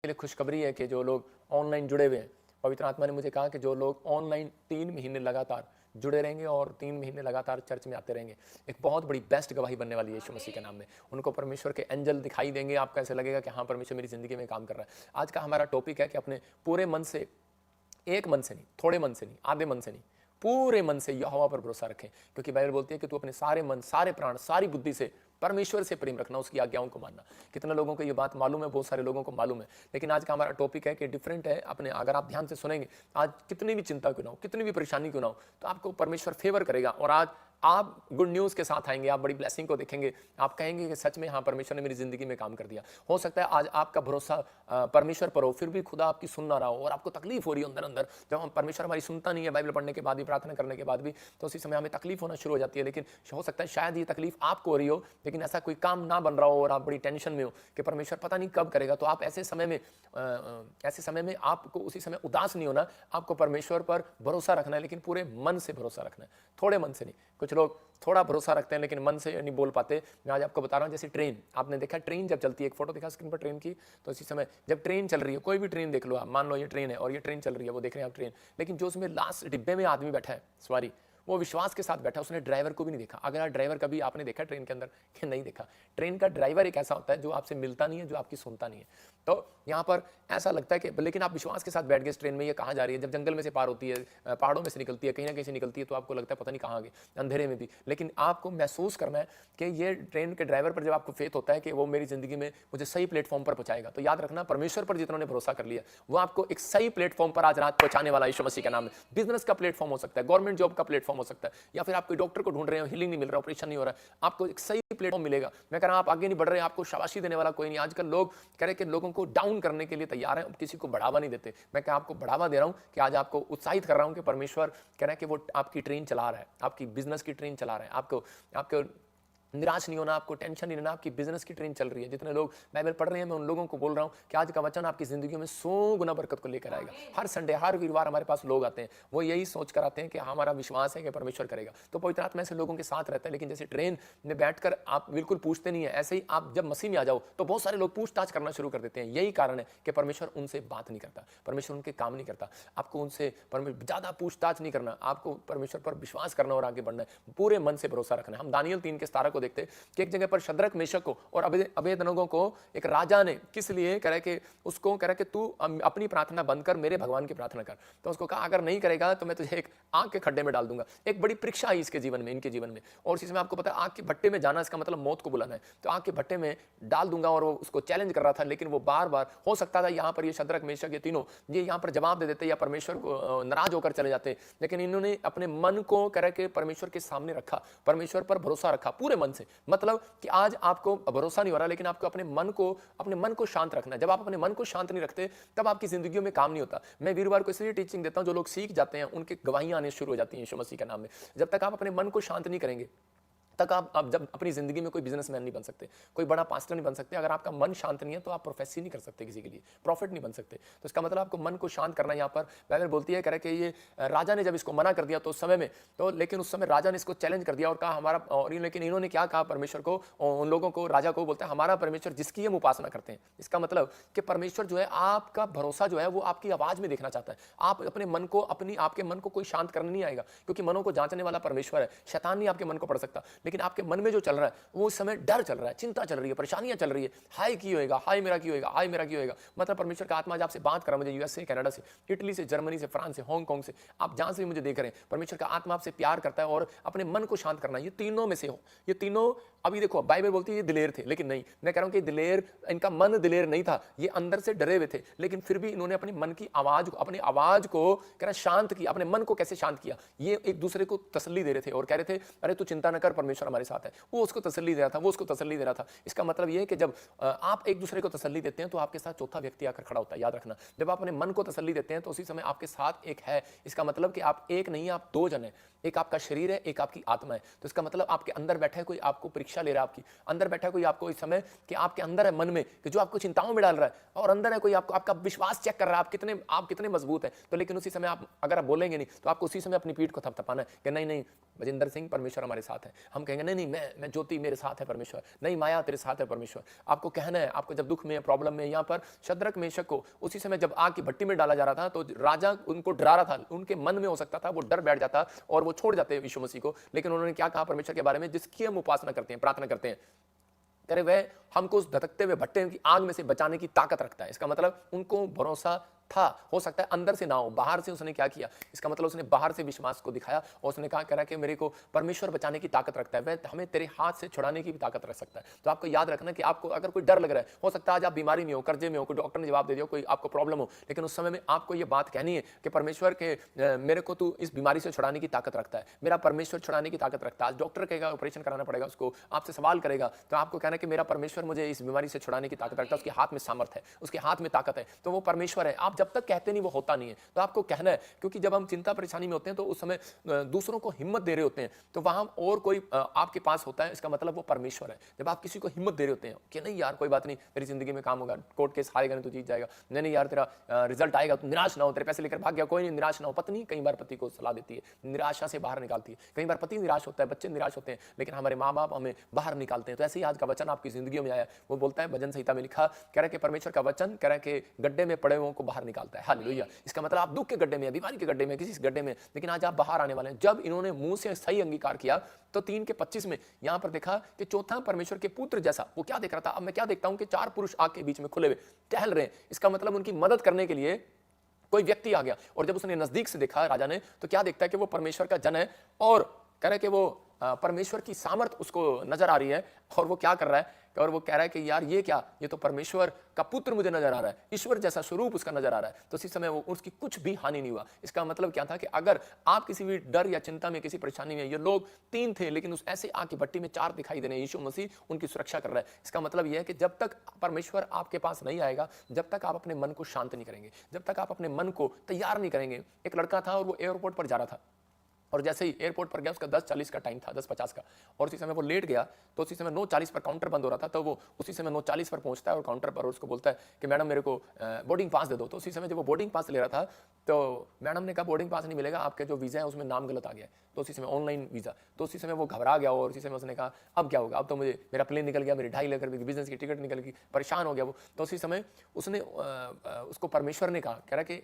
लिए खुशखबरी है कि जो लोग ऑनलाइन जुड़े हुए हैं, पवित्र आत्मा ने मुझे कहा कि जो लोग ऑनलाइन 3 महीने लगातार जुड़े रहेंगे और 3 महीने लगातार चर्च में आते रहेंगे, एक बहुत बड़ी बेस्ट गवाही बनने वाली है यीशु मसीह के नाम में। उनको परमेश्वर के एंजल दिखाई देंगे, आपको ऐसे लगेगा कि हाँ, परमेश्वर मेरी ज़िंदगी में काम कर रहा है। आज का हमारा टॉपिक है कि अपने पूरे मन से, एक मन से नहीं, थोड़े मन से नहीं, आधे मन से नहीं, पूरे मन से यहोवा पर भरोसा रखें, क्योंकि बाइबल बोलती है कि तू अपने सारे मन, सारे प्राण, सारी बुद्धि से परमेश्वर से प्रेम रखना, उसकी आज्ञाओं को मानना। कितने लोगों को ये बात मालूम है? बहुत सारे लोगों को मालूम है, लेकिन आज का हमारा टॉपिक है कि डिफरेंट है। अपने अगर आप ध्यान से सुनेंगे, आज कितनी भी चिंता क्यों ना हो, कितनी भी परेशानी क्यों ना हो, तो आपको परमेश्वर फेवर करेगा और आज आप गुड न्यूज़ के साथ आएंगे, आप बड़ी ब्लेसिंग को देखेंगे, आप कहेंगे कि सच में हाँ, परमेश्वर ने मेरी ज़िंदगी में काम कर दिया। हो सकता है आज आपका भरोसा परमेश्वर पर हो, फिर भी खुदा आपकी सुन ना रहा हो और आपको तकलीफ हो रही हो अंदर अंदर। जब हम परमेश्वर हमारी सुनता नहीं है, बाइबल पढ़ने के बाद भी, प्रार्थना करने के बाद भी, तो उसी समय हमें तकलीफ होना शुरू हो जाती है। लेकिन हो सकता है शायद ये तकलीफ आपको हो रही हो, लेकिन ऐसा कोई काम ना बन रहा हो और आप बड़ी टेंशन में हो कि परमेश्वर पता नहीं कब करेगा। तो आप ऐसे समय में आपको उसी समय उदास नहीं होना, आपको परमेश्वर पर भरोसा रखना है, लेकिन पूरे मन से भरोसा रखना है, थोड़े मन से नहीं। कुछ लोग थोड़ा भरोसा रखते हैं लेकिन मन से नहीं बोल पाते। मैं आज आपको बता रहा हूँ, जैसे ट्रेन, आपने देखा ट्रेन जब चलती है, एक फोटो देखा स्क्रीन पर ट्रेन की, तो इसी समय जब ट्रेन चल रही है, कोई भी ट्रेन देख लो आप, मान लो ये ट्रेन है और ये ट्रेन चल रही है, वो देख रहे हैं आप ट्रेन, लेकिन जो उसमें लास्ट डिब्बे में आदमी बैठा है, सवारी, वो विश्वास के साथ बैठा, उसने ड्राइवर को भी नहीं देखा। अगर ड्राइवर कभी आपने देखा ट्रेन के अंदर कि नहीं देखा, ट्रेन का ड्राइवर एक ऐसा होता है जो आपसे मिलता नहीं है, जो आपकी सुनता नहीं है। तो यहाँ पर ऐसा लगता है कि लेकिन आप विश्वास के साथ बैठ गए इस ट्रेन में, ये कहाँ जा रही है, जब जंगल में से पार होती है, पहाड़ों में से निकलती है, कहीं ना कहीं से निकलती है, तो आपको लगता है पता नहीं कहाँ गए, अंधेरे में भी। लेकिन आपको महसूस करना है कि ये ट्रेन के ड्राइवर पर जब आपको फेथ होता है कि वो मेरी जिंदगी में मुझे सही प्लेटफॉर्म पर पहुंचाएगा, तो याद रखना, परमेश्वर पर जितना ने भरोसा कर लिया, वो आपको एक सही प्लेटफॉर्म पर आज रात पहुंचाने वाला यीशु मसीह का नाम है। बिजनेस का प्लेटफॉर्म हो सकता है, गवर्नमेंट जॉब का प्लेटफॉर्म हो सकता है, या फिर आप कोई डॉक्टर को ढूंढ रहे हो, हीलिंग नहीं मिल रहा, ऑपरेशन नहीं हो रहा, आपको एक सही प्लेटफॉर्म मिलेगा। मैं कह रहा हूं आप आगे नहीं बढ़ रहे, आपको शाबाशी देने वाला कोई नहीं। आजकल लोग कह रहे कि लोगों को डाउन करने के लिए तैयार हैं, किसी को बढ़ावा नहीं देते। मैं क्या आपको बढ़ावा दे रहा हूं कि आज आपको उत्साहित कर रहा हूं कि परमेश्वर कह रहा है कि वो आपकी ट्रेन चला रहा है, आपकी बिजनेस की ट्रेन चला रहा है। आपको निराश नहीं होना, आपको टेंशन नहीं लेना, आपकी बिजनेस की ट्रेन चल रही है। जितने लोग बाइबल पढ़ रहे हैं, मैं उन लोगों को बोल रहा हूं कि आज का वचन आपकी जिंदगी में 100 गुना बरकत को लेकर आएगा। हर संडे, हर वीरवार हमारे पास लोग आते हैं, वो यही सोच कर आते हैं कि हमारा विश्वास है कि परमेश्वर करेगा। तो पवित्र आत्मा ऐसे लोगों के साथ रहता है। लेकिन जैसे ट्रेन में बैठकर आप बिल्कुल पूछते नहीं है, ऐसे ही आप जब मसीह में आ जाओ तो बहुत सारे लोग पूछताछ करना शुरू कर देते हैं। यही कारण है कि परमेश्वर उनसे बात नहीं करता, परमेश्वर उनके काम नहीं करता। आपको उनसे ज्यादा पूछताछ नहीं करना, आपको परमेश्वर पर विश्वास करना और आगे बढ़ना है, पूरे मन से भरोसा रखना है। हम दानियल 3 के 17 को देखते हैं कि एक जगह पर शद्रक, मेशक को और अबेदनगो को एक राजा ने किस लिए कह रहा है कि उसको कह रहा है कि तू अपनी प्रार्थना बंद कर, मेरे भगवान की प्रार्थना कर। तो उसको कहा अगर नहीं करेगा तो मैं तुझे एक आग के खड्डे में डाल दूंगा। एक बड़ी परीक्षा आई इसके जीवन में, इनके जीवन में। और इसमें आपको पता है आग के भट्टे में जाना, इसका मतलब मौत को बुलाना है। तो आग के भट्टे में डाल दूंगा और वो उसको चैलेंज कर रहा था, लेकिन वो बार बार, हो सकता था यहाँ पर ये शद्रक, मेशक, ये तीनों ये यहाँ पर जवाब दे देते या परमेश्वर को नाराज होकर चले जाते, लेकिन इन्होंने अपने मन को कह रहे कि परमेश्वर के सामने रखा, परमेश्वर पर भरोसा रखा पूरे मन से। मतलब कि आज आपको भरोसा नहीं हो रहा, लेकिन आपको अपने मन को शांत रखना है। जब आप अपने मन को शांत नहीं रखते तब आपकी जिंदगी में काम नहीं होता। मैं वीरवार को इसलिए टीचिंग देता हूं, जो लोग सीख जाते हैं उनके गवाहियां आने शुरू हो जाती हैं यीशु मसीह के नाम में। जब तक आप अपने मन को शांत नहीं करेंगे तक आप जब अपनी जिंदगी में कोई बिजनेसमैन नहीं बन सकते, कोई बड़ा पास्टर नहीं बन सकते। अगर आपका मन शांत नहीं है तो आप प्रोफेसी नहीं कर सकते, किसी के लिए प्रॉफिट नहीं बन सकते। तो इसका मतलब आपको मन को शांत करना है। यहाँ पर बाइबल बोलती है, कह रहे कि ये राजा ने जब इसको मना कर दिया तो उस समय में, तो लेकिन उस समय राजा ने इसको चैलेंज कर दिया और कहा हमारा, और लेकिन इन्होंने क्या कहा परमेश्वर को, उन लोगों को, राजा को बोलते हैं हमारा परमेश्वर जिसकी हम उपासना करते हैं। इसका मतलब कि परमेश्वर जो है, आपका भरोसा जो है वो आपकी आवाज में देखना चाहता है। आप अपने मन को, आपके मन को कोई शांत करने नहीं आएगा, क्योंकि मनों को जांचने वाला परमेश्वर है। शैतान नहीं आपके मन को पढ़ सकता, लेकिन आपके मन में जो चल रहा है वो उस समय डर चल रहा है, चिंता चल रही है, परेशानियां चल रही है। हाय की होएगा, हाय मेरा की होएगा, हाय मेरा की होएगा। मतलब परमेश्वर का आत्मा आज आपसे बात कर रहा है, मुझे यूएस से, कनाडा से, इटली से, जर्मनी से, फ्रांस से, हांगकांग से, आप जहां से भी मुझे देख रहे हैं, परमेश्वर का आत्मा आपसे प्यार करता है और अपने मन को शांत करना। ये तीनों में से हो, ये तीनों, अभी देखो बाइबल बोलती है ये दिलेर थे, लेकिन नहीं, मैं कह रहा हूं कि दिलेर, इनका मन दिलेर नहीं था, ये अंदर से डरे हुए थे, लेकिन फिर भी इन्होंने अपनी मन की आवाज को, अपनी आवाज को कह रहा शांत किया। अपने मन को कैसे शांत किया? ये एक दूसरे को तसल्ली दे रहे थे और कह रहे थे अरे तू चिंता न कर, परमेश्वर हमारे साथ है। वो उसको तसल्ली दे रहा था, वो उसको तसल्ली दे रहा था। इसका मतलब ये है कि जब आप एक दूसरे को तसल्ली देते हैं तो आपके साथ चौथा व्यक्ति आकर खड़ा होता है। याद रखना, जब आप अपने मन को तसल्ली देते हैं तो उसी समय आपके साथ एक है। इसका मतलब कि आप एक नहीं, आप दो जन हैं। एक आपका शरीर है, एक आपकी आत्मा है। तो इसका मतलब आपके अंदर बैठा है कोई, आपको परीक्षा ले रहा है, आपकी अंदर बैठा है कोई आपको इस समय कि आपके अंदर है मन में कि जो आपको चिंताओं में डाल रहा है, और अंदर है कोई आपको, आपका विश्वास चेक कर रहा है आप कितने मजबूत है। तो लेकिन उसी समय आप अगर आप बोलेंगे नहीं तो आपको उसी समय अपनी पीठ को थपथपाना है कि नहीं नहीं, बजिंदर सिंह, परमेश्वर हमारे साथ है। हम कहेंगे नहीं नहीं मैं ज्योति, मेरे साथ है परमेश्वर, नहीं माया तेरे साथ है परमेश्वर। आपको कहना है, आपको जब दुख में प्रॉब्लम में, यहाँ पर शद्रक मेशक को उसी समय जब आग की भट्टी में डाला जा रहा था तो राजा उनको डरा रहा था, उनके मन में हो सकता था वो डर बैठ जाता और वो छोड़ जाते यीशु मसीह को, लेकिन उन्होंने क्या कहा परमेश्वर के बारे में, जिसकी हम उपासना करते हैं, प्रार्थना करते हैं, करे वह हमको उस धधकते हुए भट्टे की आग में से बचाने की ताकत रखता है। इसका मतलब उनको भरोसा था, हो सकता है अंदर से ना हो, बाहर से उसने क्या किया, इसका मतलब उसने बाहर से विश्वास को दिखाया और उसने कहा, कह रहा कि मेरे को परमेश्वर बचाने की ताकत रखता है, वह हमें तेरे हाथ से छुड़ाने की भी ताकत रख सकता है। तो आपको याद रखना कि आपको अगर कोई डर लग रहा है, हो सकता है आज आप बीमारी में हो, कर्जे में हो, कोई डॉक्टर ने जवाब दे दिया, कोई आपको प्रॉब्लम हो, लेकिन उस समय में आपको ये बात कहनी है कि परमेश्वर के मेरे को तू इस बीमारी से छुड़ाने की ताकत रखता है, मेरा परमेश्वर छुड़ाने की ताकत रखता है। आज डॉक्टर कहेगा ऑपरेशन कराना पड़ेगा उसको, आपसे सवाल करेगा, तो आपको कहना है कि मेरा परमेश्वर मुझे इस बीमारी से छुड़ाने की ताकत रखता है, उसके हाथ में सामर्थ है, उसके हाथ में ताकत है, तो वो परमेश्वर है। आप जब तक कहते नहीं वो होता नहीं है, तो आपको कहना है, क्योंकि जब हम चिंता परेशानी में होते हैं तो उस समय दूसरों को हिम्मत दे रहे होते हैं, तो वहां और कोई आपके पास होता है, इसका मतलब वो परमेश्वर है। जब आप किसी को हिम्मत दे रहे होते हैं कि नहीं यार कोई बात नहीं, तेरी जिंदगी में काम होगा, कोर्ट केस हारेगा नहीं तो जीत जाएगा, नहीं नहीं यार तेरा रिजल्ट आएगा, तो निराश ना हो, तेरे पैसे लेकर भाग गया कोई नहीं, निराश ना हो। पत्नी कई बार पति को सलाह देती है, निराशा से बाहर निकालती है, कई बार पति निराश होता है, बच्चे निराश होते हैं, लेकिन हमारे माँ बाप हमें बाहर निकालते हैं। तो ऐसे ही आज का वचन आपकी जिंदगी में आया, वो बोलता है, भजन संहिता में लिखा, कह रहा है कि परमेश्वर का वचन कह रहा है कि गड्ढे में पड़े हुओं को बाहर निकालता है। हालेलुया। इसका मतलब आप दुख के गड्ढे में, बीमारी के गड्ढे में, किसी गड्ढे में, लेकिन आज आप बाहर आने वाले हैं। जब इन्होंने मुंह से सही अंगीकार किया तो 3:25 में यहां पर देखा कि चौथा परमेश्वर के पुत्र जैसा वो क्या देख रहा था। अब मैं क्या देखता हूं कि 4 पुरुष आग के बीच में खुले हुए टहल रहे हैं, इसका मतलब उनकी मदद करने के लिए कोई व्यक्ति आ गया। और जब उसने नजदीक से देखा राजा ने, तो क्या देखता है कि वो परमेश्वर का जन है और कह रहा है कि वो परमेश्वर की सामर्थ उसको नजर आ रही है। और वो क्या कर रहा है, और वो कह रहा है कि यार ये क्या, ये तो परमेश्वर का पुत्र मुझे नजर आ रहा है, ईश्वर जैसा स्वरूप उसका नजर आ रहा है। तो इसी समय वो उसकी कुछ भी हानि नहीं हुआ। इसका मतलब क्या था कि अगर आप किसी भी डर या चिंता में, किसी परेशानी में, ये लोग 3 थे लेकिन उस ऐसे आग की भट्टी में 4 दिखाई दे रहे हैं, यीशु मसीह उनकी सुरक्षा कर रहा है। इसका मतलब यह है कि जब तक परमेश्वर आपके पास नहीं आएगा, जब तक आप अपने मन को शांत नहीं करेंगे, जब तक आप अपने मन को तैयार नहीं करेंगे। एक लड़का था और वो एयरपोर्ट पर जा रहा था, और जैसे ही एयरपोर्ट पर गया, उसका 10:40 का टाइम था, 10:50 का, और उसी समय वो लेट गया। तो उसी समय 9:40 पर काउंटर बंद हो रहा था, तो वो उसी समय 9:40 पर पहुंचता है और काउंटर पर उसको बोलता है कि मैडम मेरे को बोर्डिंग पास दे दो। तो उसी समय जब वो बोर्डिंग पास ले रहा था तो मैडम ने कहा बोर्डिंग पास नहीं मिलेगा, आपके जो वीज़ा है उसमें नाम गलत आ गया है। तो उसी समय ऑनलाइन वीज़ा, तो उसी समय वो घबरा गया और उसी समय उसने कहा अब क्या होगा, अब तो मुझे मेरा प्लेन निकल गया, मेरी 2.5 लाख रुपये की बिजनेस की टिकट निकल गई, परेशान हो गया वो। तो उसी समय उसने उसको परमेश्वर ने कहा, कह रहा कि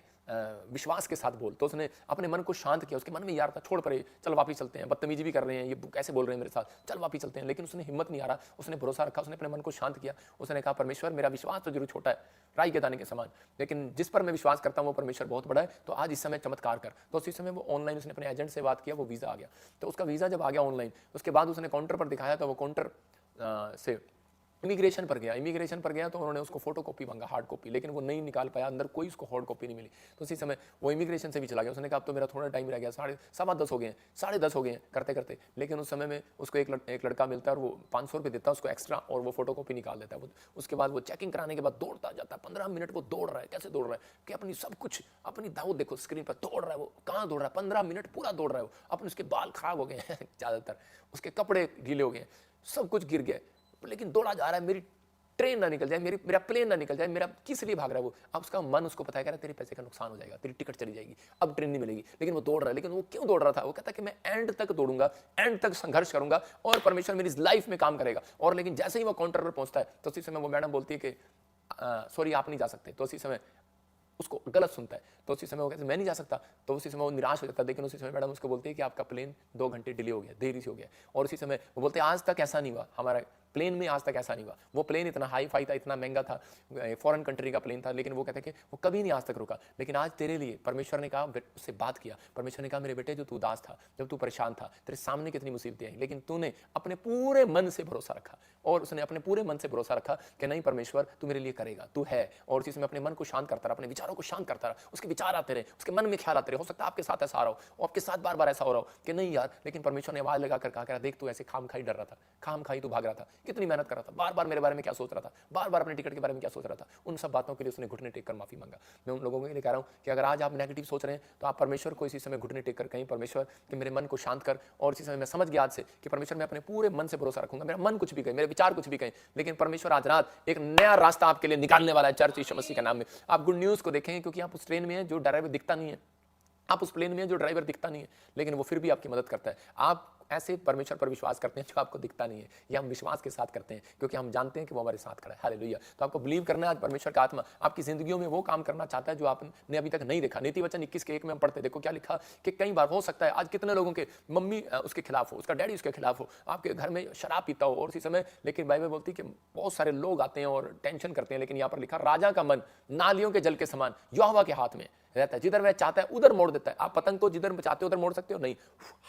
विश्वास के साथ बोल। तो उसने अपने मन को शांत किया, उसके मन में यार था छोड़ परे, चल वापिस चलते हैं, बदतमीजी भी कर रहे हैं, ये कैसे बोल रहे हैं मेरे साथ, चल वापिस चलते हैं। लेकिन उसने हिम्मत नहीं आ रहा, उसने भरोसा रखा, उसने अपने मन को शांत किया। उसने कहा परमेश्वर मेरा विश्वास तो जरूर छोटा है, राई के दाने के समान, लेकिन जिस पर मैं विश्वास करता हूँ वो परमेश्वर बहुत बड़ा है, तो आज इस समय चमत्कार कर। तो उसी समय वो ऑनलाइन उसने अपने एजेंट से बात किया, वो वीज़ा आ गया। तो उसका वीज़ा जब आ गया ऑनलाइन, उसके बाद उसने काउंटर पर दिखाया, तो वो काउंटर से इमिग्रेशन पर गया। इमिग्रेशन पर गया तो उन्होंने उसको फोटो कॉपी मांगा, हार्ड कॉपी, लेकिन वो नहीं निकाल पाया, अंदर कोई उसको हार्ड कॉपी नहीं मिली। तो उसी समय वो इमिग्रेशन से भी चला गया। उसने कहा अब तो मेरा थोड़ा टाइम रह गया, 10:15 हो गए हैं, 10:30 हो गए हैं करते करते। लेकिन उस समय में उसको एक लड़का मिलता है और वो 500 रुपये देता है उसको एक्स्ट्रा, और वो फोटो कॉपी निकाल देता है। वो उसके बाद वो चेकिंग कराने के बाद दौड़ता जाता है, 15 मिनट वो दौड़ रहा है। कैसे दौड़ रहा है कि अपनी सब कुछ अपनी दाऊद देखो स्क्रीन पर दौड़ रहा है। वो कहाँ दौड़ रहा है, 15 मिनट पूरा दौड़ रहा है वो। अपने उसके बाल खराब हो गए हैं ज़्यादातर, उसके कपड़े गीले हो गए, सब कुछ गिर गया, लेकिन दौड़ा जा रहा है, मेरी ट्रेन ना निकल जाए, मेरा प्लेन ना निकल जाए, मेरा किस लिए भाग रहा है वो। अब उसका मन उसको पता है, कह रहा है तेरे पैसे का नुकसान हो जाएगा, तेरी टिकट चली जाएगी, अब ट्रेन नहीं मिलेगी। लेकिन वो दौड़ रहा है। लेकिन वो क्यों दौड़ रहा था, वो कहता है कि मैं एंड तक दौड़ूंगा, एंड तक संघर्ष करूंगा और परमेश्वर मेरी लाइफ में काम करेगा। और लेकिन जैसे ही वो काउंटर पर पहुंचता है तो उसी समय वो मैडम बोलती है कि सॉरी आप नहीं जा सकते। तो उसी समय उसको गलत सुनता है, तो उसी समय वो कहते मैं नहीं जा सकता। तो उसी समय वो निराश हो जाता है। लेकिन उसी समय मैडम उसको बोलती है कि आपका प्लेन 2 घंटे डिले हो गया, देरी से हो गया। और उसी समय वो बोलते हैं आज तक ऐसा नहीं हुआ, हमारा प्लेन में आज तक ऐसा नहीं हुआ। वो प्लेन इतना हाई फाई था, इतना महंगा था, फॉरेन कंट्री का प्लेन था, लेकिन वो कहते हैं कि वो कभी नहीं आज तक रुका। लेकिन आज तेरे लिए परमेश्वर ने कहा, उससे बात किया, परमेश्वर ने कहा मेरे बेटे जो तू उदास था, जब तू परेशान था, तेरे सामने कितनी मुसीबतें आई, लेकिन तूने अपने पूरे मन से भरोसा रखा। और उसने अपने पूरे मन से भरोसा रखा कि नहीं परमेश्वर तू मेरे लिए करेगा, तू है। और उसी समय अपने मन को शांत करता रहा, अपने विचारों को शांत करता रहा। उसके विचार आते रहे, उसके मन में ख्याल आते रहे। हो सकता है आपके साथ ऐसा आ रहा हो, और आपके साथ बार बार ऐसा हो रहा हो कि नहीं यार, लेकिन परमेश्वर ने आवाज लगाकर कहा देख तू ऐसे खाम खाई डर रहा था, खाम खाई तू भाग रहा था, कितनी मेहनत कर रहा था, बार बार मेरे बारे में क्या सोच रहा था, बार बार अपने टिकट के बारे में क्या सोच रहा था। उन सब बातों के लिए उसने घुटने टेक कर माफी मांगा। मैं उन लोगों के लिए कह रहा हूं कि अगर आज आप नेगेटिव सोच रहे हैं तो आप परमेश्वर को इसी समय घुटने टेक कर कहीं परमेश्वर कि मेरे मन को शांत कर। और इसी समय मैं समझ गया आज से कि परमेश्वर मैं अपने पूरे मन से भरोसा रखूंगा, मेरा मन कुछ भी कहे, मेरे विचार कुछ भी कहे, लेकिन परमेश्वर आज रात एक नया रास्ता आपके लिए निकालने वाला है चर्च यीशु मसीह के नाम में। आप गुड न्यूज को देखेंगे, क्योंकि आप उस ट्रेन में हैं जो ड्राइवर दिखता नहीं है, आप उस प्लेन में जो ड्राइवर दिखता नहीं है, लेकिन वो फिर भी आपकी मदद करता है। आप ऐसे परमेश्वर पर विश्वास करते हैं जो आपको दिखता नहीं है, या हम विश्वास के साथ करते हैं क्योंकि हम जानते हैं कि वो हमारे साथ खड़ा है। हालेलुया। तो आपको बिलीव करना है, आज परमेश्वर का आत्मा आपकी जिंदगियों में वो काम करना चाहता है जो आपने अभी तक नहीं देखा। नीति वचन 21:1 में हम पढ़ते, देखो क्या लिखा कि कई बार हो सकता है आज कितने लोगों के मम्मी उसके खिलाफ हो, उसका डैडी उसके खिलाफ हो, आपके घर में शराब पीता हो, और उसी समय लेकिन बाइबल बोलती है कि बहुत सारे लोग आते हैं और टेंशन करते हैं, लेकिन यहाँ पर लिखा राजा का मन नालियों के जल के समान यहोवा के हाथ में रहता है, जिधर वह चाहता है उधर मोड़ देता है। आप पतंग को जिधर चाहते हो उधर मोड़ सकते हो नहीं,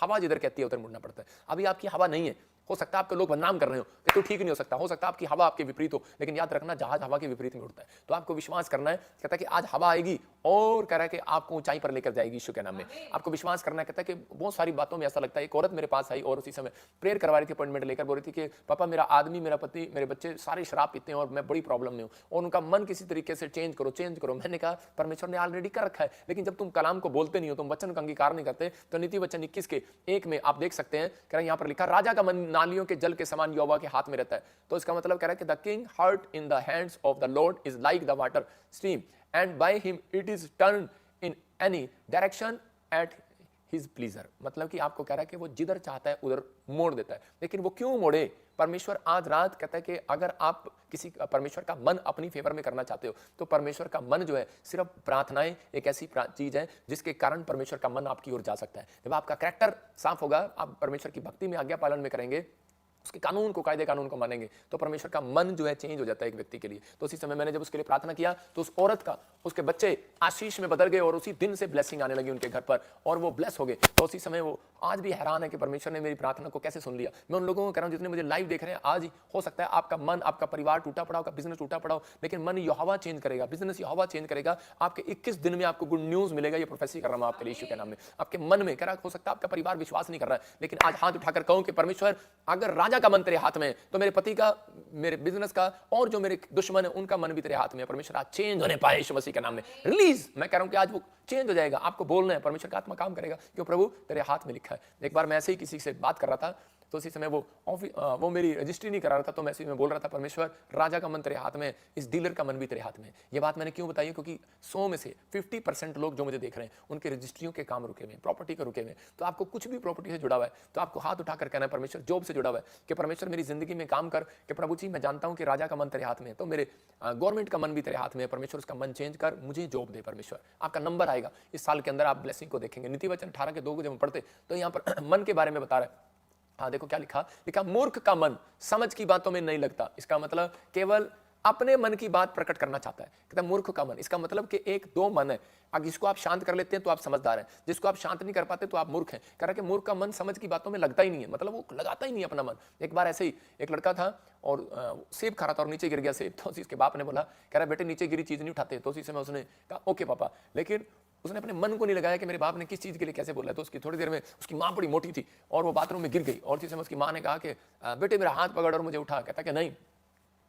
हवा जिधर कहती है उधर मुड़ना पड़ता है। अभी आपकी हवा नहीं है, हो सकता है आपके लोग बदनाम कर रहे हो कि तू ठीक नहीं हो सकता, हो सकता है आपकी हवा आपके विपरीत हो, लेकिन याद रखना जहाज हवा के विपरीत में उड़ता है। तो आपको विश्वास करना है, कहता है कि आज हवा आएगी और कह रहा है कि आपको ऊंचाई पर लेकर जाएगी यीशु के नाम में। आपको विश्वास करना है, कहता है कि बहुत सारी बातों में ऐसा लगता है। एक औरत मेरे पास आई और उसी समय प्रेयर करवा रही थी, अपॉइंटमेंट लेकर, बोल रही थी कि पापा मेरा आदमी, मेरा पति, मेरे बच्चे सारे शराब पीते हैं और मैं बड़ी प्रॉब्लम में हूँ और उनका मन किसी तरीके से चेंज करो, चेंज करो। मैंने कहा परमेश्वर ने ऑलरेडी कर रखा है, लेकिन जब तुम कलाम को बोलते नहीं हो, तुम वचन का अंगीकार नहीं करते। तो नीति वचन 21:1 में आप देख सकते हैं, कह रहा है यहाँ पर लिखा राजा का मन नालियों के जल के समान यहोवा के हाथ में रहता है। तो इसका मतलब कह रहा है कि the king heart in the hands of the Lord is like the water stream and by him it is turn in any direction at his pleaser. मतलब कि आपको कह रहा है कि वो जिधर चाहता है उधर मोड़ देता है। लेकिन वो क्यों मोड़े? परमेश्वर आज रात कहता है कि अगर आप किसी परमेश्वर का मन अपनी फेवर में करना चाहते हो तो परमेश्वर का मन जो है, सिर्फ प्रार्थनाएं एक ऐसी चीज है जिसके कारण परमेश्वर का मन आपकी ओर जा सकता है। जब आपका कैरेक्टर साफ होगा, आप परमेश्वर की भक्ति में आज्ञा पालन में करेंगे, उसके कानून को, कायदे कानून को मानेंगे, तो परमेश्वर का मन जो है चेंज हो जाता है एक व्यक्ति के लिए। तो उसी समय मैंने जब उसके लिए प्रार्थना किया तो उस औरत का, उसके बच्चे आशीष में बदल गए और उसी दिन से ब्लेसिंग आने लगी उनके घर पर और वो ब्लेस हो गए। तो उसी समय वो आज भी हैरान है कि परमेश्वर ने मेरी प्रार्थना को कैसे सुन लिया। मैं उन लोगों को कह रहा हूं जितने मुझे लाइव देख रहे हैं, आज हो सकता है आपका मन, आपका परिवार टूटा पड़ा हो, आपका बिजनेस टूटा पड़ा हो, लेकिन मन यहोवा चेंज करेगा, बिजनेस यहोवा चेंज करेगा। आपके 21 दिन में आपको गुड न्यूज मिलेगा। ये प्रोफेसी कर रहा हूं आपके लिए यीशु के नाम में। आपके मन में कह रहा हो सकता है आपका परिवार विश्वास नहीं कर रहा है, लेकिन आज हाथ उठाकर कहूं कि परमेश्वर अगर राजा का मन तेरे हाथ में, तो मेरे पति का, मेरे बिजनेस का और जो मेरे दुश्मन है उनका मन भी तेरे हाथ में है। परमेश्वर आज चेंज होने पाए यीशु मसीह के नाम में। रिलीज, मैं कह रहा हूं कि आज वो चेंज हो जाएगा। आपको बोलना है, परमेश्वर का आत्मा काम करेगा, क्यों प्रभु तेरे हाथ में लिखा है। एक बार मैं ऐसे ही किसी से बात कर रहा था, तो उसी समय वो मेरी रजिस्ट्री नहीं करा रहा था, तो मैं ऐसे में बोल रहा था परमेश्वर राजा का मन तेरे हाथ में, इस डीलर का मन भी तेरे हाथ में। ये बात मैंने क्यों बताई? क्योंकि 100 में से 50% लोग जो मुझे देख रहे हैं उनके रजिस्ट्रियों के काम रुके हुए, प्रॉपर्टी के रुके हुए। तो आपको कुछ भी प्रॉपर्टी से जुड़ा हुआ है तो आपको हाथ उठाकर कहना है, परमेश्वर जॉब से जुड़ा हुआ है, कि परमेश्वर मेरी जिंदगी में काम कर, कि प्रभु जी मैं जानता हूं कि राजा का मन तेरे हाथ में है, तो मेरे गवर्नमेंट का मन भी तेरे हाथ में है, परमेश्वर उसका मन चेंज कर, मुझे जॉब दे। परमेश्वर आपका नंबर आएगा इस साल के अंदर, आप ब्लेसिंग को देखेंगे। नीति वचन 18:2 को जब हम पढ़ते तो यहाँ पर मन के बारे में बता रहा है। हाँ देखो क्या लिखा मूर्ख का मन समझ की बातों में नहीं लगता। इसका मतलब केवल अपने मन की बात प्रकट करना चाहता है, कहता है मूर्ख का मन। इसका मतलब कि एक दो मन है, अगर जिसको आप शांत कर लेते हैं तो आप समझदार हैं, जिसको आप शांत नहीं कर पाते तो आप मूर्ख हैं। कह रहा है कि मूर्ख का मन समझ की बातों में लगता ही नहीं है, मतलब वो लगाता ही नहीं अपना मन। एक बार ऐसे ही एक लड़का था और सेब खा रहा था और नीचे गिर गया सेब। तो उसके बाप ने बोला, कह रहा बेटे नीचे गिरी चीज नहीं उठाते। तो उसी समय उसने कहा ओके पापा, लेकिन उसने अपने मन को नहीं लगाया कि मेरे बाप ने किस चीज के लिए कैसे बोला है। तो उसकी थोड़ी देर में उसकी माँ बड़ी मोटी थी और वो बाथरूम में गिर गई और उसी समय उसकी माँ ने कहा कि बेटे मेरा हाथ पकड़ और मुझे उठा। कहता कि नहीं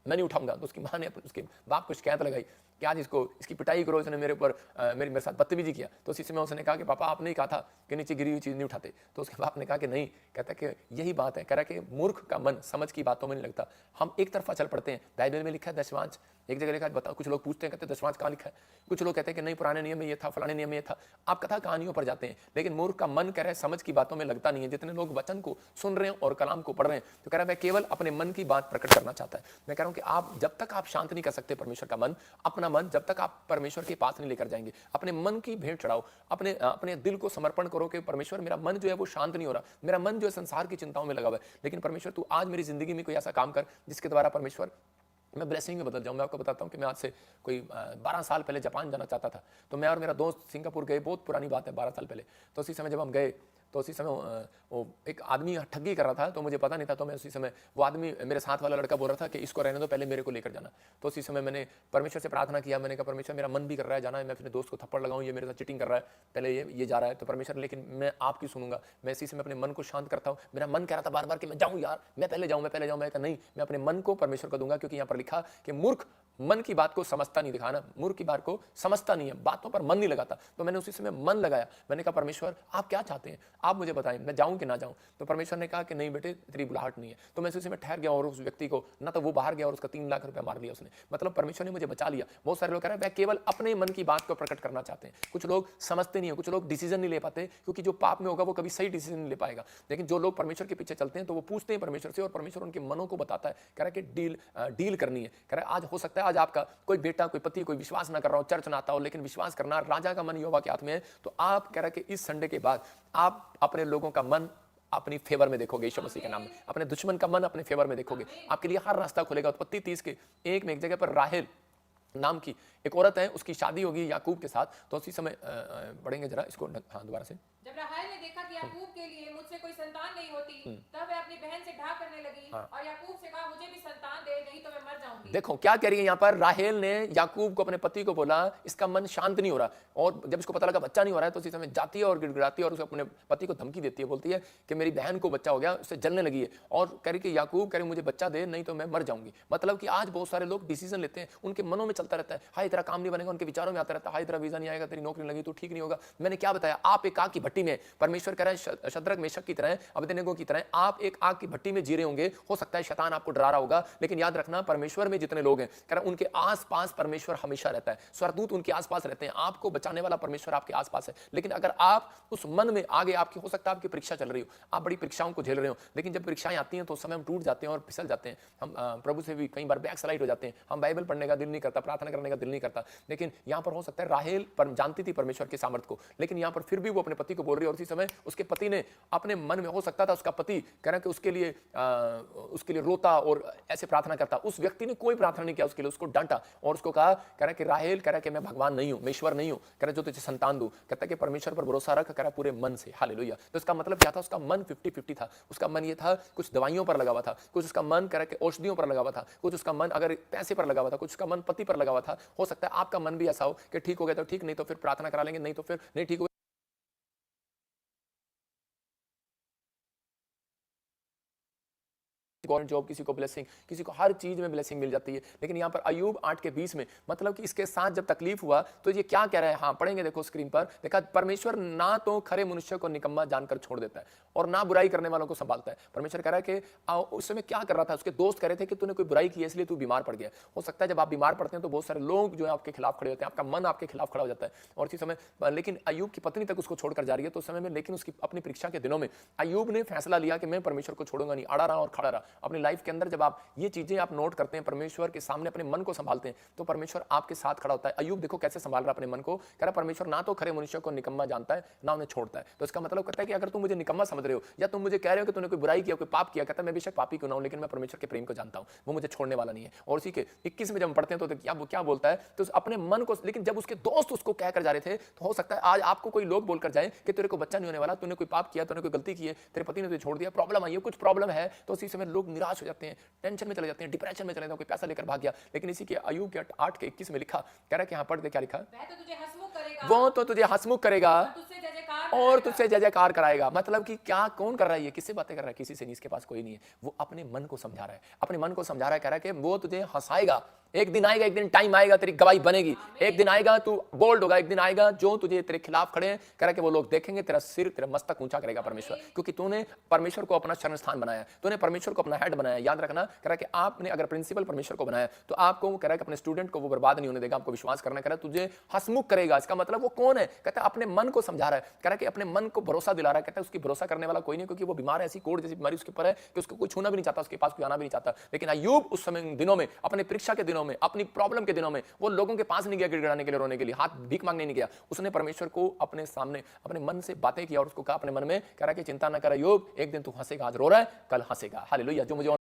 मैं नहीं उठाऊंगा। तो उसकी माँ ने उसके बाप को शिकायत लगाई कि आज इसकी पिटाई करो, इसने मेरे ऊपर मेरे साथ बदतमीजी किया। तो उसी समय उसने कहा कि पापा आपने ही कहा था कि नीचे गिरी हुई चीज़ नहीं उठाते। तो उसके बाप ने कहा कि नहीं, कहता कि यही बात है। कह रहा है कि मूर्ख का मन समझ की बातों में नहीं लगता। हम एक तरफा चल पड़ते हैं। बाइबल में लिखा है दशवांश, एक जगह लिखा है बताओ। कुछ लोग पूछते हैं कहते दशवांश कहाँ लिखा है, कुछ लोग कहते हैं कि नहीं पुराने नियम में ये था, फलाने नियम में ये था। आप कथा कहानियों पर जाते हैं, लेकिन मूर्ख का मन कह रहा है समझ की बातों में लगता नहीं है। जितने लोग वचन को सुन रहे हैं और कलाम को पढ़ रहे हैं, तो कह रहा है मैं केवल अपने मन की बात प्रकट करना चाहता है। मैं कह रहा हूं कि आप जब तक आप शांत नहीं कर सकते परमेश्वर का मन, अपना मन जब तक आप परमेश्वर के पास नहीं लेकर जाएंगे, अपने मन की भेंट चढ़ाओ, अपने दिल को समर्पण करो कि परमेश्वर मेरा मन जो है वो शांत नहीं हो रहा, मेरा मन जो है संसार की चिंताओं में लगा हुआ है, लेकिन परमेश्वर तू आज मेरी जिंदगी में कोई ऐसा काम कर जिसके द्वारा परमेश्वर मैं ब्लेसिंग में बदल जाऊं। मैं आपको बताता हूं कि मैं आज से कोई 12 साल पहले जापान जाना चाहता था। तो मैं और मेरा दोस्त सिंगापुर गए, बहुत पुरानी बात है 12 साल पहले। तो उसी समय जब हम गए तो उसी समय वो एक आदमी ठगी कर रहा था, तो मुझे पता नहीं था। तो मैं उसी समय वो आदमी, मेरे साथ वाला लड़का बोल रहा था कि इसको रहने दो, पहले मेरे को लेकर जाना। तो उसी समय मैंने परमेश्वर से प्रार्थना किया। मैंने कहा परमेश्वर मेरा मन भी कर रहा है जाना है, मैं अपने दोस्त को थप्पड़ लगाऊं, ये मेरे साथ चीटिंग कर रहा है, पहले ये जा रहा है। तो परमेश्वर लेकिन मैं आपकी सुनूंगा। मैं इसी समय अपने मन को शांत करता हूँ। मेरा मन कह रहा था बार बार कि मैं जाऊँ यार, मैं पहले जाऊँ। मैं कहा नहीं, मैं अपने मन को परमेश्वर को दूंगा, क्योंकि यहाँ पर लिखा कि मूर्ख मन की बात को समझता नहीं, दिखाना मूर्ख की बात को समझता नहीं है, बातों पर मन नहीं लगाता। तो मैंने उसी समय मन लगाया। मैंने कहा परमेश्वर आप क्या चाहते हैं, आप मुझे बताएं मैं जाऊं कि ना जाऊं। तो परमेश्वर ने कहा कि नहीं बेटे तेरी बुलाहट नहीं है। तो मैं उसी में ठहर गया और उस व्यक्ति को ना तो वो बाहर गया और उसका 3 लाख रुपया मार लिया उसने। मतलब परमेश्वर ने मुझे बचा लिया। बहुत सारे लोग कह रहे हैं वह केवल अपने मन की बात को प्रकट करना चाहते हैं। कुछ लोग समझते नहीं है, कुछ लोग डिसीजन नहीं ले पाते, क्योंकि जो पाप में होगा वो कभी सही डिसीजन नहीं ले पाएगा। लेकिन जो लोग परमेश्वर के पीछे चलते हैं तो वो पूछते हैं परमेश्वर से, और परमेश्वर उनके मनों को बताता है। कह रहा है कि डील करनी है। कह रहा है आज हो सकता है आज आपका कोई बेटा कोई पति कोई विश्वास ना कर रहा हो, चर्च ना आता हो, लेकिन विश्वास करना राजा का मन यहोवा के हाथ में है। तो आप कह रहा है कि इस संडे के बाद आप अपने लोगों का मन अपनी फेवर में देखोगे यीशु मसीह के नाम में। अपने दुश्मन का मन अपने फेवर में देखोगे। आपके लिए हर रास्ता खुलेगा। उत्पत्ति 30 के 1 में एक जगह पर राहेल नाम की एक औरत है, उसकी शादी होगी याकूब के साथ। तो उसी समय पढ़ेंगे जरा इसको, हाँ दोबारा से। जब राहेल ने देखा कि याकूब के लिए मुझसे कोई संतान नहीं होती, तब वह अपनी बहन से ढा करने लगी और याकूब से कहा मुझे भी संतान दे, नहीं तो मैं मर जाऊंगी। देखो क्या कह रही है यहाँ पर। राहेल ने याकूब को अपने पति को बोला इसका मन शांत नहीं हो रहा, और जब इसको पता लगा बच्चा नहीं हो रहा है तो उसी समय जाती है और गिड़गिड़ाती है और उसे अपने पति को धमकी देती है। बोलती है कि मेरी बहन को बच्चा हो गया, उससे जलने लगी है, और कह रही कि याकूब कह रही मुझे बच्चा दे नहीं तो मैं मर जाऊंगी। मतलब कि आज बहुत सारे लोग डिसीजन लेते हैं, उनके मनों में चलता रहता है, हाय तेरा काम नहीं बनेगा, उनके विचारों में आता रहता है, हाय तेरा वीजा नहीं आएगा, तेरी नौकरी लगी तो ठीक नहीं होगा। मैंने क्या बताया, आप एक आग की भट्टी में, परमेश्वर कह रहा है शद्रक मेशक की तरह अबेदनगो की तरह आप एक आग की भट्टी में जी रहे होंगे। हो सकता है शैतान आपको डरा रहा होगा, लेकिन याद रखना परमेश्वर में जितने लोग हैं कह रहा है उनके आसपास परमेश्वर हमेशा रहता है। स्वर्गदूत उनके आसपास रहते हैं, आपको बचाने वाला परमेश्वर आपके आसपास है। लेकिन अगर आप उस मन में आगे, आपकी हो सकता है आपकी परीक्षा चल रही हो, आप बड़ी परीक्षाओं को झेल रहे हो, लेकिन जब परीक्षाएं आती हैं तो उस समय हम टूट जाते हैं और फिसल जाते हैं। हम प्रभु से भी कई बार बैक स्लाइड हो जाते हैं। हम बाइबल पढ़ने का दिल नहीं करता, प्रार्थना करने का दिल नहीं करता। लेकिन यहाँ पर हो सकता है राहेल जानती थी परमेश्वर के सामर्थ्य को, लेकिन यहाँ पर फिर भी वो अपने पति को बोल रही है, और उसी समय उसके पति ने अपने मन में, हो सकता था उसका पति कह रहा कि उसके लिए रोता और ऐसे प्रार्थना करता। उस व्यक्ति ने कोई प्रार्थना नहीं किया उसके लिए, उसको डांटा और उसको कहा, कह रहा कि राहेल, कह रहा कि मैं भगवान नहीं हूं, मैं ईश्वर नहीं हूं, कह रहा जो तुझे संतान दूं। कहता कि परमेश्वर पर भरोसा रख, कह रहा पूरे मन से। हालेलुया। तो इसका मतलब क्या था, उसका मन 50-50 था। उसका मन ये था कुछ दवाइयों पर लगा हुआ था, कुछ उसका मन कह रहा कि औषधियों पर लगा हुआ था, कुछ उसका मन अगर पैसे पर लगा हुआ था, कुछ उसका मन पति पर लगा हुआ था। हो सकता है आपका मन भी ऐसा हो कि ठीक हो गया तो ठीक, नहीं तो फिर प्रार्थना करा लेंगे, नहीं तो फिर नहीं ठीक हो गवर्नमेंट जॉब, किसी को ब्लेसिंग, किसी को हर चीज में ब्लेसिंग मिल जाती है। लेकिन यहाँ पर अय्यूब 8 के 20 में मतलब कि इसके साथ जब तकलीफ हुआ तो ये क्या कह रहा है, हाँ पढ़ेंगे, देखो स्क्रीन पर। देखा परमेश्वर ना तो खरे मनुष्य को निकम्मा जानकर छोड़ देता है और ना बुराई करने वालों को संभालता है। परमेश्वर कह रहा है कि उस समय क्या कर रहा था, उसके दोस्त कह रहे थे कि तूने कोई बुराई की है इसलिए तू बीमार पड़ गया। हो सकता है जब आप बीमार पड़ते हैं तो बहुत सारे लोग जो है आपके खिलाफ खड़े होते हैं, आपका मन आपके खिलाफ खड़ा हो जाता है। और इसी समय लेकिन अय्यूब की पत्नी तक उसको छोड़कर जा रही है। तो उस समय में लेकिन उसकी अपनी परीक्षा के दिनों में अय्यूब ने फैसला लिया कि मैं परमेश्वर को छोड़ूंगा नहीं। अड़ा रहा और खड़ा रहा अपनी लाइफ के अंदर। जब आप ये चीजें आप नोट करते हैं, परमेश्वर के सामने अपने मन को संभालते हैं, तो परमेश्वर आपके साथ खड़ा होता है। अय्यूब देखो कैसे संभाल रहा अपने मन को। कह रहा परमेश्वर ना तो खरे मनुष्य को निकम्मा जानता है ना उन्हें छोड़ता है। तो इसका मतलब कहता है कि अगर तुम मुझे निकम्मा समझ रहे हो या तुम मुझे कह रहे हो कि तूने कोई बुराई किया, कोई पाप किया, कहता है मैं बेशक पापी क्यों ना हूं, लेकिन मैं परमेश्वर के प्रेम को जानता हूं, वो मुझे छोड़ने वाला नहीं है। और उसी के 21 में जब हम पढ़ते हैं तो क्या बोलता है, तो अपने मन को। लेकिन जब उसके दोस्त उसको कहकर जा रहे थे तो हो सकता है आज आपको कोई लोग बोलकर जाए कि तेरे को बच्चा नहीं होने वाला, तूने कोई पाप किया, तूने कोई गलती की है, तेरे पति ने तुझे छोड़ दिया, प्रॉब्लम आई है, कुछ प्रॉब्लम है। तो उसी समय लोग निराश हो जाते हैं, टेंशन में चले जाते हैं, डिप्रेशन में चले जाते हैं, कोई पैसा लेकर भाग गया। लेकिन इसी के अय्यूब के 8 के 21 में लिखा, कह रहा है कि यहाँ पढ़ दे क्या लिखा, वो तो तुझे हंसमुख करेगा और तुझसे जय जयकार कराएगा। मतलब कि क्या, कौन कर रहा है ये, किससे बातें कर रहा है, किसी से नहीं, इसके पास कोई नहीं है। वो अपने मन को समझा रहा है, अपने मन को समझा रहा है। कह रहा है कि वो तुझे हंसाएगा, एक दिन आएगा, एक दिन टाइम आएगा, तेरी गवाही बनेगी, एक दिन आएगा तू बोल्ड होगा, एक दिन आएगा जो तुझे तेरे खिलाफ खड़े हैं, कह रहा है कि वो लोग देखेंगे तेरा सिर, तेरा मस्तक ऊंचा करेगा परमेश्वर, क्योंकि तूने परमेश्वर को अपना शरण स्थान बनाया, तूने परमेश्वर को अपना हेड बनाया। याद रखना, कह रहा है कि आपने अगर प्रिंसिपल परमेश्वर को बनाया तो आपको, कह रहा है कि अपने स्टूडेंट को वो बर्बाद नहीं होने देगा, आपको विश्वास करना। कह रहा है तुझे हंसमुख करेगा। इसका मतलब वो कौन है, कहता है अपने मन को समझा रहा है, कह रहा है कि अपने मन को भरोसा दिला रहा है। कहता है उसकी भरोसा करने वाला कोई नहीं, क्योंकि वो बीमार है, ऐसी कोड़ जैसी बीमारी उसके ऊपर है कि उसको कोई छूना भी नहीं चाहता, उसके पास कोई आना भी नहीं चाहता। लेकिन अय्यूब उस समय दिनों में, अपने परीक्षा के दिनों में, अपनी प्रॉब्लम के दिनों में, वो लोगों के पास नहीं गया गिड़गिड़ाने के लिए, रोने के लिए, हाथ भीख मांगने नहीं गया। उसने परमेश्वर को अपने सामने अपने मन से बातें किया और उसको कहा अपने मन में, कह रहा है कि चिंता न कर अय्यूब, एक दिन तू हंसेगा, आज रो रहा है कल हंसेगा। हालेलुया। जो मुझे